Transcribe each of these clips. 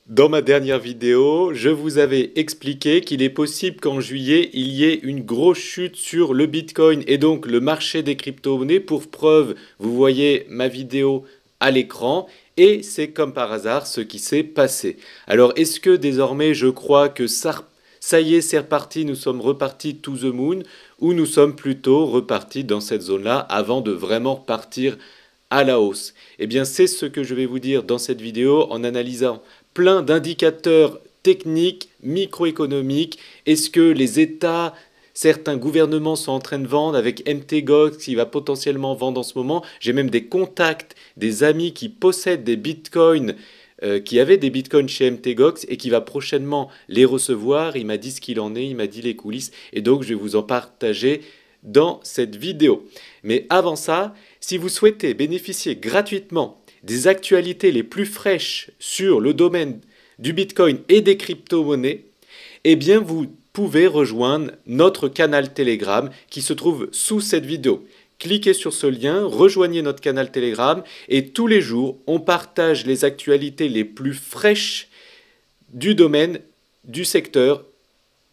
Dans ma dernière vidéo, je vous avais expliqué qu'il est possible qu'en juillet, il y ait une grosse chute sur le Bitcoin et donc le marché des crypto-monnaies. Pour preuve, vous voyez ma vidéo à l'écran et c'est comme par hasard ce qui s'est passé. Alors, est-ce que désormais je crois que ça y est, c'est reparti, nous sommes repartis to the moon ou nous sommes plutôt repartis dans cette zone-là avant de vraiment repartir à la hausse? Eh bien, c'est ce que je vais vous dire dans cette vidéo en analysant plein d'indicateurs techniques, microéconomiques. Est-ce que les États, certains gouvernements sont en train de vendre avec MTGOX qui va potentiellement vendre en ce moment? J'ai même des contacts, des amis qui possèdent des bitcoins, qui avaient des bitcoins chez MTGOX et qui va prochainement les recevoir. Il m'a dit ce qu'il en est, il m'a dit les coulisses et donc je vais vous en partager dans cette vidéo. Mais avant ça, si vous souhaitez bénéficier gratuitement des actualités les plus fraîches sur le domaine du Bitcoin et des crypto-monnaies, eh bien vous pouvez rejoindre notre canal Telegram qui se trouve sous cette vidéo. Cliquez sur ce lien, rejoignez notre canal Telegram et tous les jours, on partage les actualités les plus fraîches du domaine, du secteur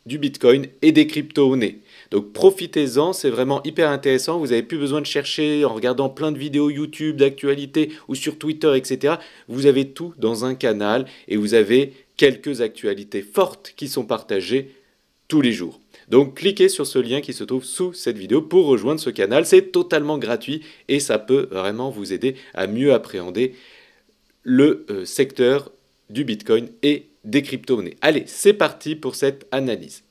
du Bitcoin et des crypto-monnaies. Donc profitez-en, c'est vraiment hyper intéressant. Vous n'avez plus besoin de chercher en regardant plein de vidéos YouTube, d'actualités ou sur Twitter, etc. Vous avez tout dans un canal et vous avez quelques actualités fortes qui sont partagées tous les jours. Donc cliquez sur ce lien qui se trouve sous cette vidéo pour rejoindre ce canal. C'est totalement gratuit et ça peut vraiment vous aider à mieux appréhender le secteur du Bitcoin et des crypto-monnaies. Allez, c'est parti pour cette analyse.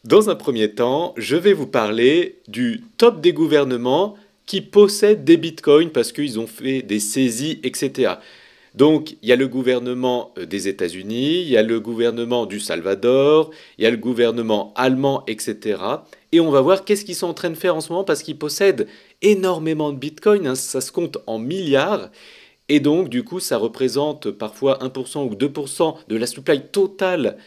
Dans un premier temps, je vais vous parler du top des gouvernements qui possèdent des bitcoins parce qu'ils ont fait des saisies, etc. Donc, il y a le gouvernement des États-Unis, il y a le gouvernement du Salvador, il y a le gouvernement allemand, etc. Et on va voir qu'est-ce qu'ils sont en train de faire en ce moment parce qu'ils possèdent énormément de bitcoins, hein, ça se compte en milliards. Et donc, du coup, ça représente parfois 1% ou 2% de la supply totale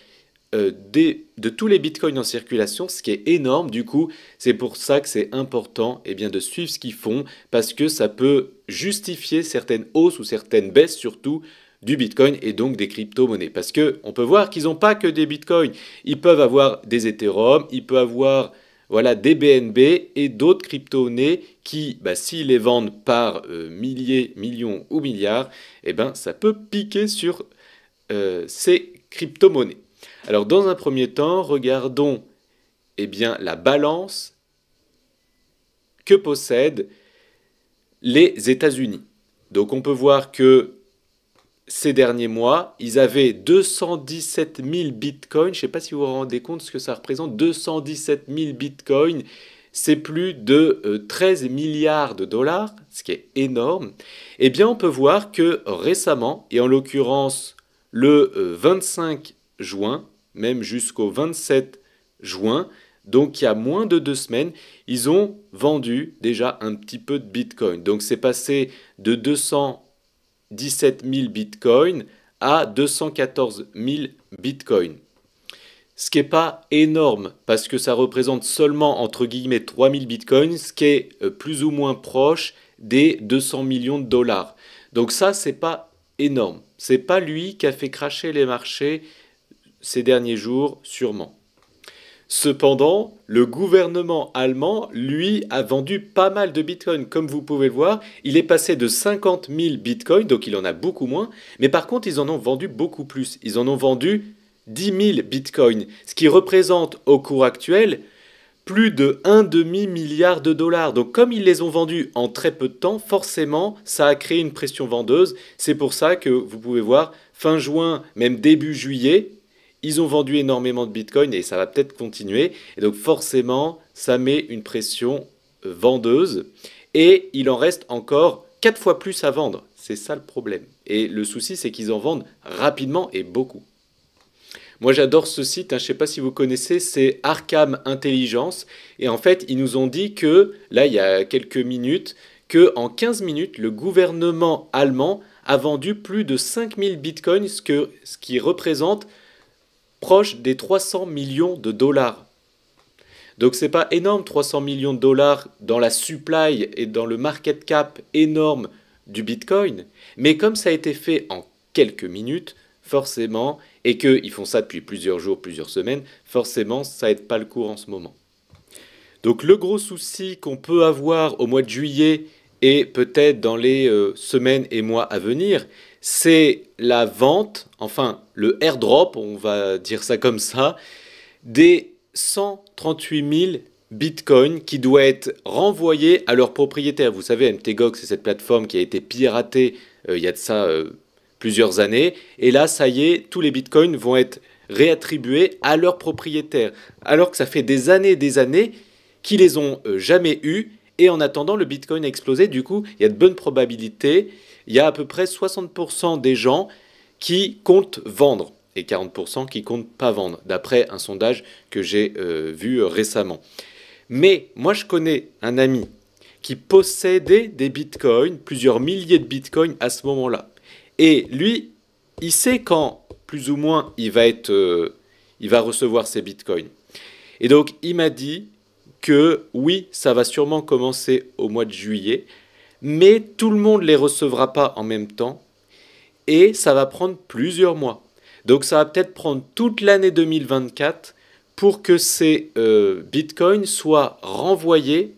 de tous les bitcoins en circulation, ce qui est énorme. Du coup, c'est pour ça que c'est important eh bien, de suivre ce qu'ils font, parce que ça peut justifier certaines hausses ou certaines baisses surtout du bitcoin et donc des crypto-monnaies. Parce qu'on peut voir qu'ils n'ont pas que des bitcoins, ils peuvent avoir des Ethereum, ils peuvent avoir voilà, des BNB et d'autres crypto-monnaies qui, bah, s'ils les vendent par milliers, millions ou milliards, eh ben, ça peut piquer sur ces crypto-monnaies. Alors, dans un premier temps, regardons eh bien, la balance que possèdent les États-Unis. Donc, on peut voir que ces derniers mois, ils avaient 217 000 bitcoins. Je ne sais pas si vous vous rendez compte de ce que ça représente. 217 000 bitcoins, c'est plus de 13 milliards de dollars, ce qui est énorme. Eh bien, on peut voir que récemment, et en l'occurrence le 25 juin, même jusqu'au 27 juin, donc il y a moins de 2 semaines, ils ont vendu déjà un petit peu de Bitcoin. Donc c'est passé de 217 000 Bitcoin à 214 000 Bitcoin. Ce qui n'est pas énorme, parce que ça représente seulement, entre guillemets, 3 000 Bitcoins, ce qui est plus ou moins proche des 200 millions de dollars. Donc ça, c'est pas énorme. C'est pas lui qui a fait cracher les marchés ces derniers jours, sûrement. Cependant, le gouvernement allemand, lui, a vendu pas mal de bitcoins. Comme vous pouvez le voir, il est passé de 50 000 bitcoins, donc il en a beaucoup moins. Mais par contre, ils en ont vendu beaucoup plus. Ils en ont vendu 10 000 bitcoins, ce qui représente au cours actuel plus de 1,5 milliard de dollars. Donc comme ils les ont vendus en très peu de temps, forcément, ça a créé une pression vendeuse. C'est pour ça que vous pouvez voir, fin juin, même début juillet, ils ont vendu énormément de Bitcoin et ça va peut-être continuer. Et donc forcément, ça met une pression vendeuse. Et il en reste encore 4 fois plus à vendre. C'est ça le problème. Et le souci, c'est qu'ils en vendent rapidement et beaucoup. Moi, j'adore ce site, hein, je ne sais pas si vous connaissez, c'est Arkham Intelligence. Et en fait, ils nous ont dit que, là, il y a quelques minutes, qu'en 15 minutes, le gouvernement allemand a vendu plus de 5000 bitcoins, ce qui représente proche des 300 millions de dollars. Donc c'est pas énorme, 300 millions de dollars dans la supply et dans le market cap énorme du Bitcoin, mais comme ça a été fait en quelques minutes, forcément, et qu'ils font ça depuis plusieurs jours, plusieurs semaines, forcément, ça n'aide pas le cours en ce moment. Donc le gros souci qu'on peut avoir au mois de juillet et peut-être dans les semaines et mois à venir, c'est la vente, enfin le airdrop, on va dire ça comme ça, des 138 000 bitcoins qui doivent être renvoyés à leurs propriétaires. Vous savez, MTGOX, c'est cette plateforme qui a été piratée il y a de ça plusieurs années. Et là, ça y est, tous les bitcoins vont être réattribués à leurs propriétaires. Alors que ça fait des années qu'ils les ont jamais eus. Et en attendant, le bitcoin a explosé. Du coup, il y a de bonnes probabilités. Il y a à peu près 60% des gens qui comptent vendre et 40% qui comptent pas vendre, d'après un sondage que j'ai vu récemment. Mais moi, je connais un ami qui possédait des bitcoins, plusieurs milliers de bitcoins à ce moment-là. Et lui, il sait quand, plus ou moins, il va recevoir ses bitcoins. Et donc, il m'a dit que oui, ça va sûrement commencer au mois de juillet, mais tout le monde ne les recevra pas en même temps, et ça va prendre plusieurs mois. Donc ça va peut-être prendre toute l'année 2024 pour que ces bitcoins soient renvoyés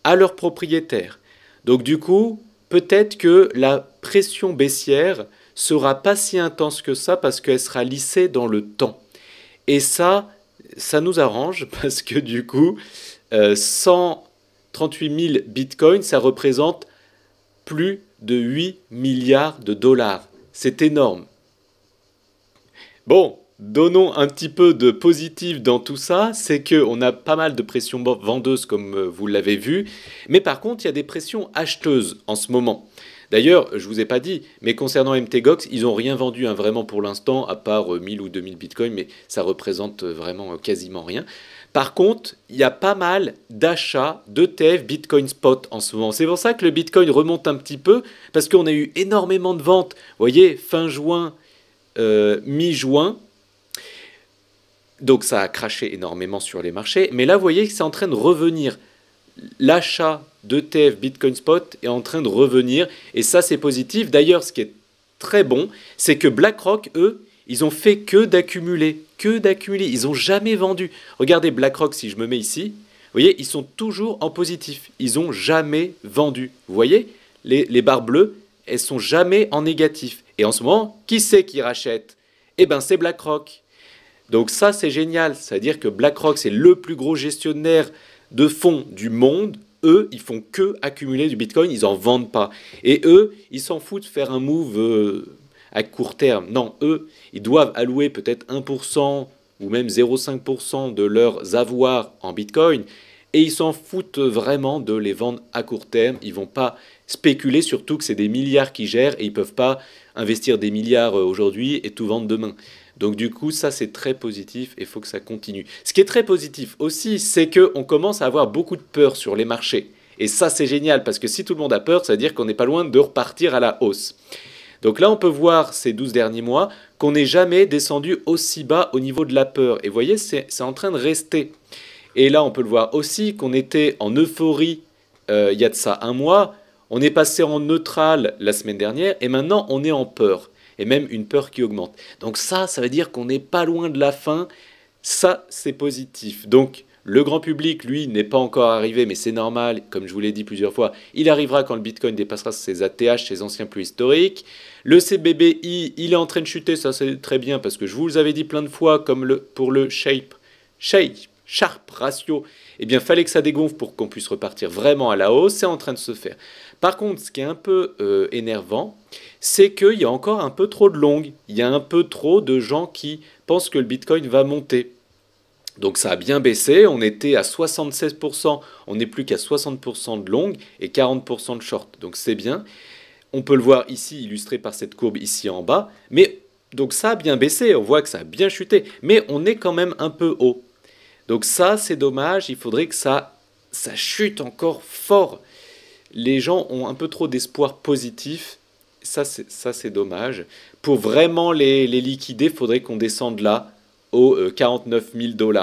à leurs propriétaires. Donc du coup, peut-être que la pression baissière sera pas si intense que ça parce qu'elle sera lissée dans le temps. Et ça nous arrange parce que du coup, 138 000 bitcoins, ça représente plus de 8 milliards de dollars. C'est énorme. Bon, donnons un petit peu de positif dans tout ça, c'est qu'on a pas mal de pressions vendeuses comme vous l'avez vu, mais par contre il y a des pressions acheteuses en ce moment. D'ailleurs, je ne vous ai pas dit, mais concernant MTGOX, ils n'ont rien vendu vraiment pour l'instant, à part 1000 ou 2000 bitcoins, mais ça représente vraiment quasiment rien. Par contre, il y a pas mal d'achats d'ETF Bitcoin Spot en ce moment. C'est pour ça que le Bitcoin remonte un petit peu, parce qu'on a eu énormément de ventes. Vous voyez, fin juin, mi-juin, donc ça a craché énormément sur les marchés, mais là vous voyez que c'est en train de revenir. L'achat d'ETF Bitcoin Spot est en train de revenir, et ça c'est positif. D'ailleurs, ce qui est très bon, c'est que BlackRock, eux, ils ont fait que d'accumuler, ils n'ont jamais vendu. Regardez BlackRock, si je me mets ici, vous voyez, ils sont toujours en positif, ils n'ont jamais vendu. Vous voyez, les barres bleues, elles sont jamais en négatif. Et en ce moment, qui c'est qui rachète? Eh bien, c'est BlackRock. Donc ça, c'est génial. C'est-à-dire que BlackRock, c'est le plus gros gestionnaire de fonds du monde. Eux, ils font que accumuler du Bitcoin, ils n'en vendent pas. Et eux, ils s'en foutent de faire un move à court terme. Non, eux, ils doivent allouer peut-être 1% ou même 0,5% de leurs avoirs en Bitcoin. Et ils s'en foutent vraiment de les vendre à court terme. Ils ne vont pas spéculer, surtout que c'est des milliards qu'ils gèrent et ils ne peuvent pas investir des milliards aujourd'hui et tout vendre demain. Donc du coup, ça c'est très positif et il faut que ça continue. Ce qui est très positif aussi, c'est qu'on commence à avoir beaucoup de peur sur les marchés. Et ça c'est génial, parce que si tout le monde a peur, ça veut dire qu'on n'est pas loin de repartir à la hausse. Donc là, on peut voir ces 12 derniers mois qu'on n'est jamais descendu aussi bas au niveau de la peur. Et vous voyez, c'est en train de rester. Et là, on peut le voir aussi qu'on était en euphorie il y a de ça un mois. On est passé en neutral la semaine dernière et maintenant on est en peur. Et même une peur qui augmente. Donc ça veut dire qu'on n'est pas loin de la fin. Ça, c'est positif. Donc le grand public, lui, n'est pas encore arrivé, mais c'est normal, comme je vous l'ai dit plusieurs fois. Il arrivera quand le Bitcoin dépassera ses ATH, ses anciens plus historiques. Le CBBI, il est en train de chuter, ça c'est très bien, parce que je vous avais dit plein de fois, comme pour le Sharpe ratio, eh bien, fallait que ça dégonfle pour qu'on puisse repartir vraiment à la hausse. C'est en train de se faire. Par contre, ce qui est un peu énervant, c'est qu'il y a encore un peu trop de longues. Il y a un peu trop de gens qui pensent que le Bitcoin va monter. Donc ça a bien baissé. On était à 76%. On n'est plus qu'à 60% de longues et 40% de short. Donc c'est bien. On peut le voir ici, illustré par cette courbe ici en bas. Mais donc ça a bien baissé. On voit que ça a bien chuté. Mais on est quand même un peu haut. Donc ça, c'est dommage, il faudrait que ça chute encore fort. Les gens ont un peu trop d'espoir positif, ça c'est dommage. Pour vraiment les liquider, il faudrait qu'on descende là, aux 49 000 $. Vous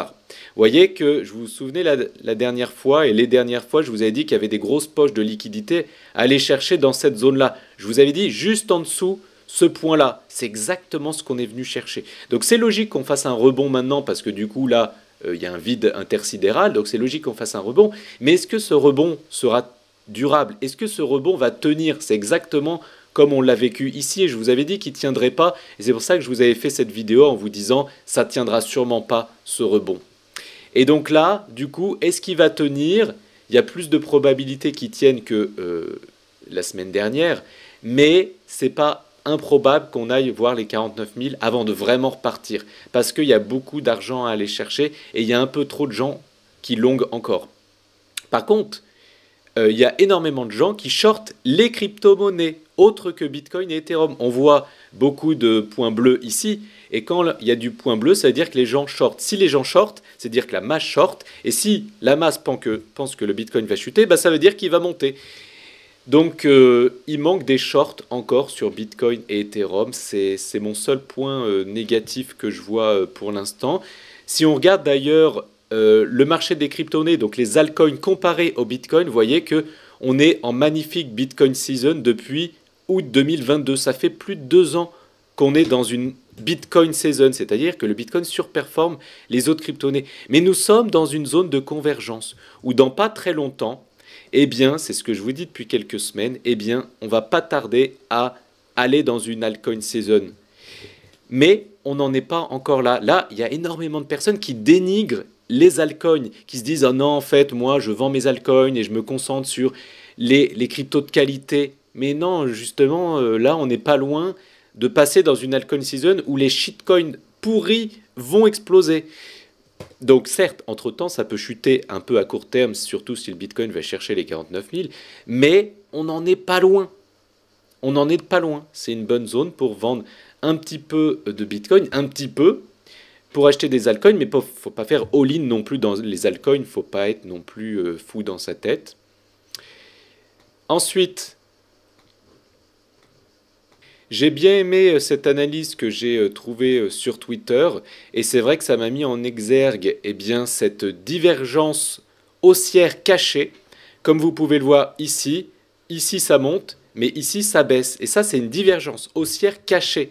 voyez que, je vous souvenez la dernière fois, et les dernières fois, je vous avais dit qu'il y avait des grosses poches de liquidité à aller chercher dans cette zone-là. Je vous avais dit juste en dessous ce point-là. C'est exactement ce qu'on est venu chercher. Donc c'est logique qu'on fasse un rebond maintenant parce que du coup là, il y a un vide intersidéral, donc c'est logique qu'on fasse un rebond. Mais est-ce que ce rebond sera durable? Est-ce que ce rebond va tenir? C'est exactement comme on l'a vécu ici et je vous avais dit qu'il ne tiendrait pas. Et c'est pour ça que je vous avais fait cette vidéo en vous disant ça ne tiendra sûrement pas ce rebond. Et donc là, du coup, est-ce qu'il va tenir? Il y a plus de probabilités qu'il tienne que la semaine dernière, mais c'est pas improbable qu'on aille voir les 49 000 avant de vraiment repartir, parce qu'il y a beaucoup d'argent à aller chercher et il y a un peu trop de gens qui longuent encore. Par contre, il y a énormément de gens qui shortent les crypto-monnaies, autres que Bitcoin et Ethereum. On voit beaucoup de points bleus ici, et quand il y a du point bleu, ça veut dire que les gens shortent. Si les gens shortent, c'est dire que la masse short, et si la masse pense que le Bitcoin va chuter, bah, ça veut dire qu'il va monter. Donc il manque des shorts encore sur Bitcoin et Ethereum, c'est mon seul point négatif que je vois pour l'instant. Si on regarde d'ailleurs le marché des crypto-monnaies, donc les altcoins comparés au Bitcoin, vous voyez que on est en magnifique Bitcoin season depuis août 2022. Ça fait plus de 2 ans qu'on est dans une Bitcoin season, c'est-à-dire que le Bitcoin surperforme les autres crypto-monnaies. Mais nous sommes dans une zone de convergence où dans pas très longtemps, eh bien, c'est ce que je vous dis depuis quelques semaines, eh bien, on va pas tarder à aller dans une altcoin season. Mais on n'en est pas encore là. Là, il y a énormément de personnes qui dénigrent les altcoins, qui se disent « Oh non, en fait, moi, je vends mes altcoins et je me concentre sur les cryptos de qualité. » Mais non, justement, là, on n'est pas loin de passer dans une altcoin season où les shitcoins pourris vont exploser. Donc certes, entre-temps, ça peut chuter un peu à court terme, surtout si le Bitcoin va chercher les 49 000, mais on n'en est pas loin. On n'en est pas loin. C'est une bonne zone pour vendre un petit peu de Bitcoin, un petit peu, pour acheter des altcoins, mais il ne faut pas faire all-in non plus dans les altcoins, il ne faut pas être non plus fou dans sa tête. Ensuite, j'ai bien aimé cette analyse que j'ai trouvée sur Twitter, et c'est vrai que ça m'a mis en exergue eh bien, cette divergence haussière cachée. Comme vous pouvez le voir ici, ici ça monte, mais ici ça baisse. Et ça, c'est une divergence haussière cachée.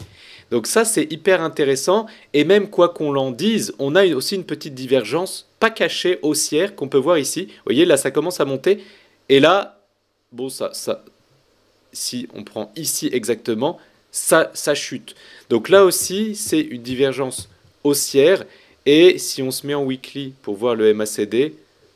Donc ça, c'est hyper intéressant, et même quoi qu'on l'en dise, on a aussi une petite divergence pas cachée haussière qu'on peut voir ici. Vous voyez, là, ça commence à monter, et là, bon, si on prend ici exactement, ça chute. Donc là aussi, c'est une divergence haussière. Et si on se met en weekly pour voir le MACD,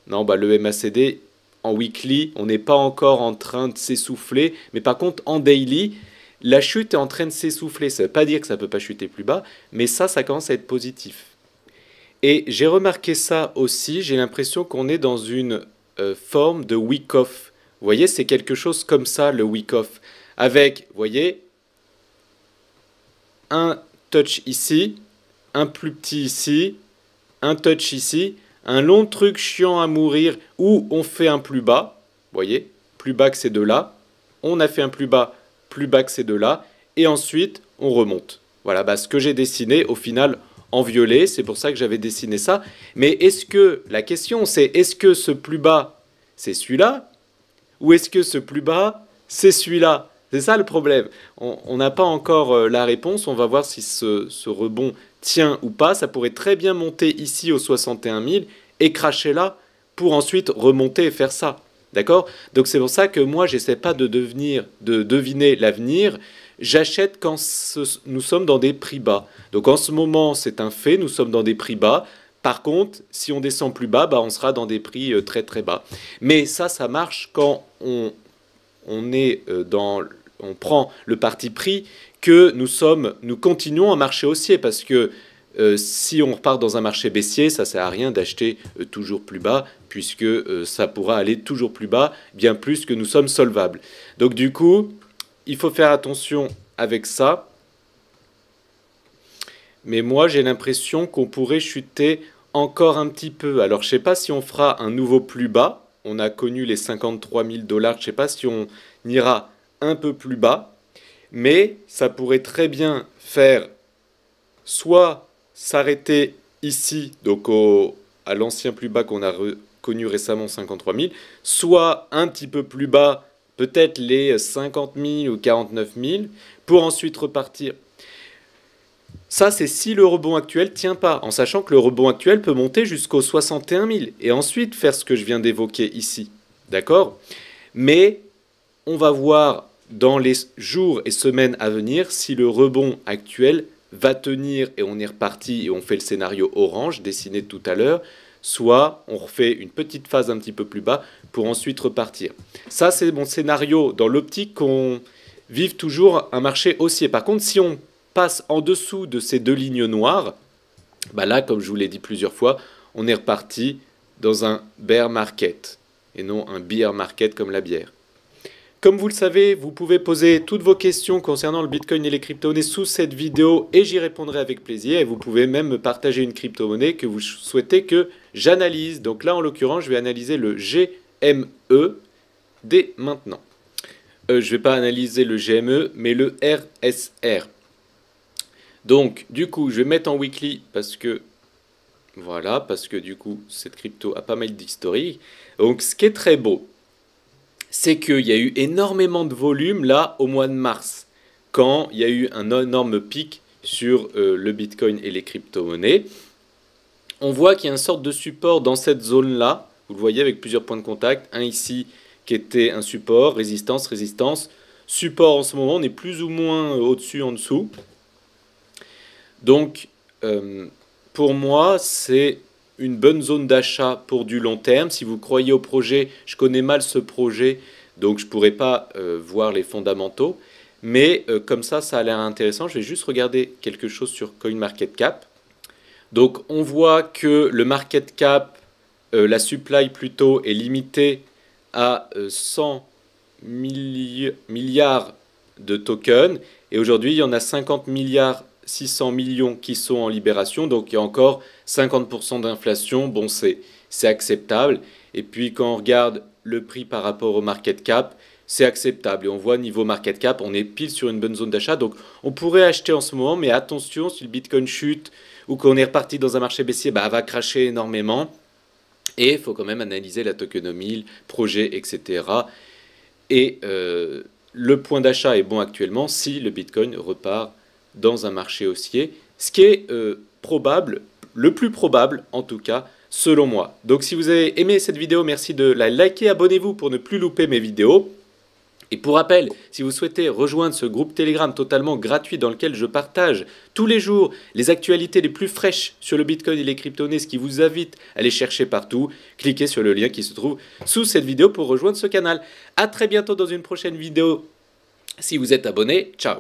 non, bah le MACD en weekly, on n'est pas encore en train de s'essouffler. Mais par contre, en daily, la chute est en train de s'essouffler. Ça ne veut pas dire que ça ne peut pas chuter plus bas, mais ça commence à être positif. Et j'ai remarqué ça aussi, j'ai l'impression qu'on est dans une forme de week-off. Vous voyez, c'est quelque chose comme ça, le week-off. Avec, vous voyez, un touch ici, un plus petit ici, un touch ici, un long truc chiant à mourir où on fait un plus bas. Vous voyez, plus bas que ces deux-là. On a fait un plus bas que ces deux-là. Et ensuite, on remonte. Voilà, bah, ce que j'ai dessiné, au final, en violet, c'est pour ça que j'avais dessiné ça. Mais est-ce que, la question c'est, est-ce que ce plus bas, c'est celui-là? Ou est-ce que ce plus bas, c'est celui-là? C'est ça le problème. On n'a pas encore la réponse. On va voir si ce rebond tient ou pas. Ça pourrait très bien monter ici aux 61 000 et cracher là pour ensuite remonter et faire ça. D'accord? Donc c'est pour ça que moi, j'essaie pas de deviner l'avenir. J'achète quand nous sommes dans des prix bas. Donc en ce moment, c'est un fait, nous sommes dans des prix bas. Par contre, si on descend plus bas, bah, on sera dans des prix très très bas. Mais ça marche quand on prend le parti pris que nous continuons un marché haussier. Parce que si on repart dans un marché baissier, ça ne sert à rien d'acheter toujours plus bas, puisque ça pourra aller toujours plus bas, bien plus que nous sommes solvables. Donc du coup, il faut faire attention avec ça. Mais moi, j'ai l'impression qu'on pourrait chuter encore un petit peu. Alors, je ne sais pas si on fera un nouveau plus bas. On a connu les 53 000 $. Je ne sais pas si on ira un peu plus bas. Mais ça pourrait très bien faire soit s'arrêter ici, donc à l'ancien plus bas qu'on a connu récemment, 53 000, soit un petit peu plus bas peut-être les 50 000 ou 49 000, pour ensuite repartir. Ça, c'est si le rebond actuel tient pas, en sachant que le rebond actuel peut monter jusqu'aux 61 000, et ensuite faire ce que je viens d'évoquer ici. D'accord? Mais on va voir dans les jours et semaines à venir si le rebond actuel va tenir et on est reparti et on fait le scénario orange dessiné tout à l'heure, soit on refait une petite phase un petit peu plus bas pour ensuite repartir. Ça, c'est mon scénario dans l'optique qu'on vive toujours un marché haussier. Par contre, si on passe en dessous de ces deux lignes noires, bah là, comme je vous l'ai dit plusieurs fois, on est reparti dans un bear market et non un bear market comme la bière. Comme vous le savez, vous pouvez poser toutes vos questions concernant le Bitcoin et les crypto-monnaies sous cette vidéo et j'y répondrai avec plaisir. Et vous pouvez même me partager une crypto-monnaie que vous souhaitez que j'analyse. Donc là, en l'occurrence, je vais analyser le GME dès maintenant. Je ne vais pas analyser le GME, mais le RSR. Donc, du coup, je vais mettre en weekly parce que, voilà, parce que du coup, cette crypto a pas mal d'historique. Donc, ce qui est très beau, c'est qu'il y a eu énormément de volume là au mois de mars, quand il y a eu un énorme pic sur le Bitcoin et les crypto-monnaies. On voit qu'il y a une sorte de support dans cette zone-là, vous le voyez avec plusieurs points de contact, un ici qui était un support, résistance, résistance, support en ce moment, on est plus ou moins au-dessus, en dessous. Donc, pour moi, c'est une bonne zone d'achat pour du long terme. Si vous croyez au projet, je connais mal ce projet, donc je ne pourrais pas voir les fondamentaux. Mais comme ça a l'air intéressant. Je vais juste regarder quelque chose sur CoinMarketCap. Donc on voit que le market cap, la supply plutôt, est limitée à 100 milliards de tokens. Et aujourd'hui, il y en a 50 milliards 600 millions qui sont en libération, donc il y a encore 50% d'inflation, bon c'est acceptable. Et puis quand on regarde le prix par rapport au market cap, c'est acceptable. Et on voit niveau market cap, on est pile sur une bonne zone d'achat, donc on pourrait acheter en ce moment, mais attention, si le Bitcoin chute ou qu'on est reparti dans un marché baissier, bah, va cracher énormément. Et il faut quand même analyser la tokenomie, le projet, etc. Et le point d'achat est bon actuellement si le Bitcoin repart dans un marché haussier, ce qui est probable, le plus probable en tout cas, selon moi. Donc si vous avez aimé cette vidéo, merci de la liker, abonnez-vous pour ne plus louper mes vidéos. Et pour rappel, si vous souhaitez rejoindre ce groupe Telegram totalement gratuit dans lequel je partage tous les jours les actualités les plus fraîches sur le Bitcoin et les crypto-monnaies, ce qui vous invite à les chercher partout, cliquez sur le lien qui se trouve sous cette vidéo pour rejoindre ce canal. A très bientôt dans une prochaine vidéo. Si vous êtes abonné, ciao!